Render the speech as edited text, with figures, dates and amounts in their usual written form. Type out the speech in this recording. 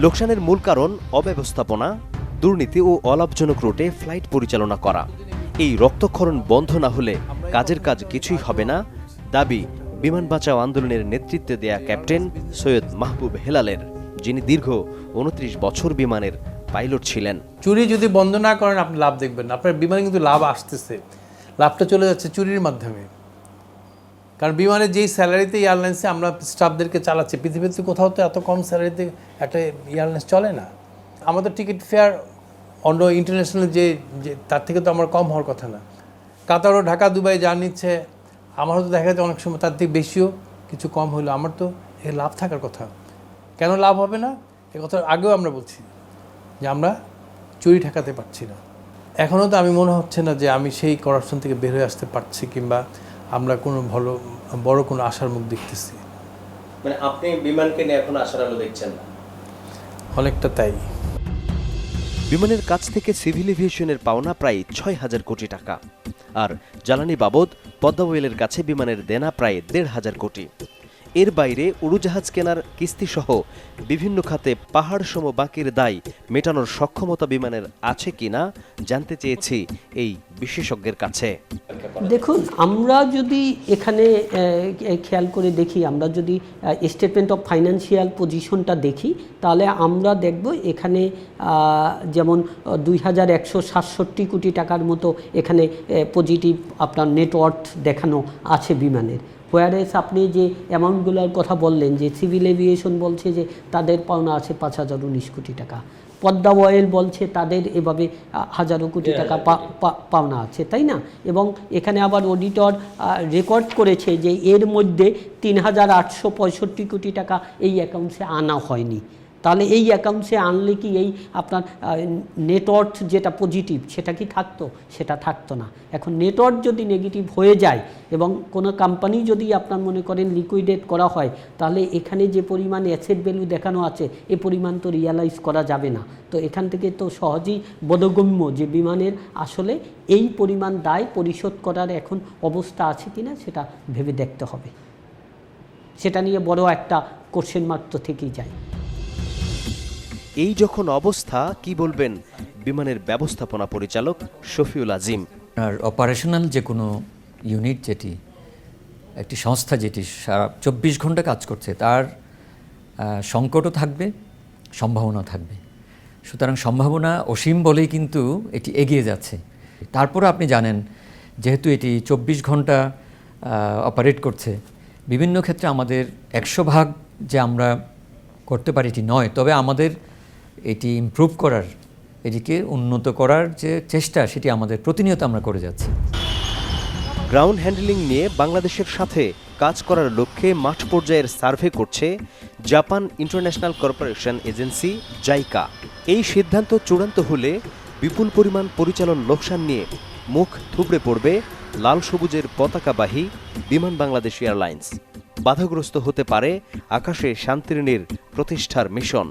লোকসানের মূল কারণ অব্যবস্থাপনা, দুর্নীতি ও অলাভজনক রুটে ফ্লাইট পরিচালনা করা। এই রক্তক্ষরণ বন্ধ না হলে কাজের কাজ কিছুই হবে না, দাবি বিমান বাঁচাও আন্দোলনের নেতৃত্বে দেয়া ক্যাপ্টেন সৈয়দ মাহবুব হেলালের, যিনি দীর্ঘ ২৯ বছর বিমানের পাইলট ছিলেন। চুরি যদি বন্ধ না করেন আপনি লাভ দেখবেন না। আপনার বিমানে কিন্তু লাভ আসতেছে, লাভটা চলে যাচ্ছে চুরির মাধ্যমে। কারণ বিমানের যেই স্যালারিতে এয়ারলাইন্সে আমরা স্টাফদেরকে চালাচ্ছি, পৃথিবীতে কোথাও তো এত কম স্যালারিতে একটা এয়ারলাইন্স চলে না। আমাদের টিকিট ফেয়ার অন্য ইন্টারন্যাশনাল যে তার থেকে তো আমার কম হওয়ার কথা না। কাতারও ঢাকা দুবাই যা নিচ্ছে, আমারও তো দেখা যায় অনেক সময় তার থেকে বেশিও কিছু কম হলো। আমার তো এ লাভ থাকার কথা। কেন লাভ হবে না এ কথা আগেও আমরা বলছি যে আমরা চুরি ঠেকাতে পারছি না। এখনও তো আমি মনে হচ্ছে না যে আমি সেই করাপশন থেকে বের হয়ে আসতে পারছি, কিংবা আমরা কোনো বড় কোনো আশার মুখ দেখতেছি। মানে আপনি বিমানকে নিয়ে এখন আশার আলো দেখছেন না? অনেকটা তাই। বিমানের কাছ থেকে সিভিল এভিয়েশনের পাওনা প্রায় ৬,০০০ কোটি টাকা, আর জ্বালানি বাবদ পদ্মা ওয়েলের কাছে বিমানের দেনা প্রায় ১,৫০০ কোটি। এর বাইরে উড়োজাহাজ কেনার কিস্তিসহ বিভিন্ন খাতে পাহাড়সম বাকির দায় মেটানোর সক্ষমতা বিমানের আছে কিনা জানতে চেয়েছি এই বিশেষজ্ঞের কাছে। দেখুন, আমরা যদি এখানে খেয়াল করে দেখি, আমরা যদি স্টেটমেন্ট অফ ফাইন্যান্সিয়াল পজিশনটা দেখি, তাহলে আমরা দেখব এখানে যেমন ২,১৬৭ কোটি টাকার মতো এখানে পজিটিভ আপনার নেটওয়ার্থ দেখানো আছে বিমানের। হোয়ারেস আপনি যে অ্যামাউন্টগুলোর কথা বললেন, যে সিভিল এভিয়েশন বলছে যে তাদের পাওনা আছে ৫,০১৯ কোটি টাকা, পদ্মা ওয়েল বলছে তাদের এভাবে হাজারো কোটি টাকা পাওনা আছে, তাই না? এবং এখানে আবার অডিটর রেকর্ড করেছে যে এর মধ্যে ৩,৮৬৫ কোটি টাকা এই অ্যাকাউন্টসে আনা হয়নি। তাহলে এই অ্যাকাউন্টসে আনলে কি এই আপনার নেটওয়ার্থ যেটা পজিটিভ সেটা কি থাকতো? সেটা থাকতো না। এখন নেটওয়ার্থ যদি নেগেটিভ হয়ে যায় এবং কোনো কোম্পানি যদি আপনার মনে করেন লিকুইডেট করা হয়, তাহলে এখানে যে পরিমাণ অ্যাসেট ভ্যালু দেখানো আছে এ পরিমাণ তো রিয়ালাইজ করা যাবে না। তো এখান থেকে তো সহজেই বোধগম্য যে বিমানের আসলে এই পরিমাণ দায় পরিশোধ করার এখন অবস্থা আছে কিনা সেটা ভেবে দেখতে হবে। সেটা নিয়ে বড় একটা কোশ্চেন মার্ক তো থেকেই যায়। এই যখন অবস্থা, কি বলবেন বিমানের ব্যবস্থাপনা পরিচালক শফিউল আজিম? আর অপারেশনাল যে কোনো ইউনিট, যেটি একটি সংস্থা যেটি সারা ২৪ ঘন্টা কাজ করছে, তার সংকটও থাকবে, সম্ভাবনা থাকবে। সুতরাং সম্ভাবনা অসীম বলেই কিন্তু এটি এগিয়ে যাচ্ছে। তারপরে আপনি জানেন, যেহেতু এটি ২৪ ঘন্টা অপারেট করছে, বিভিন্ন ক্ষেত্রে আমাদের ১০০% যে আমরা করতে পারি এটি নয়, তবে আমাদের এটি ইমপ্রুভ করার, এটিকে উন্নত করার যে চেষ্টা, সেটি আমাদের প্রতিনিয়ত আমরা করে যাচ্ছি। গ্রাউন্ড হ্যান্ডলিং নিয়ে বাংলাদেশের সাথে কাজ করার লক্ষ্যে মাঠ পর্যায়ের সার্ভে করছে Japan international corporation agency JICA. এই সিদ্ধান্ত চূড়ান্ত হলে বিপুল পরিমাণ পরিচালন লোকসান নিয়ে মুখ থুবড়ে পড়বে লাল সবুজের পতাকাবাহী বিমান বাংলাদেশ এয়ারলাইন্স। বাধাগ্রস্ত হতে পারে আকাশে শান্তির প্রতিষ্ঠার মিশন।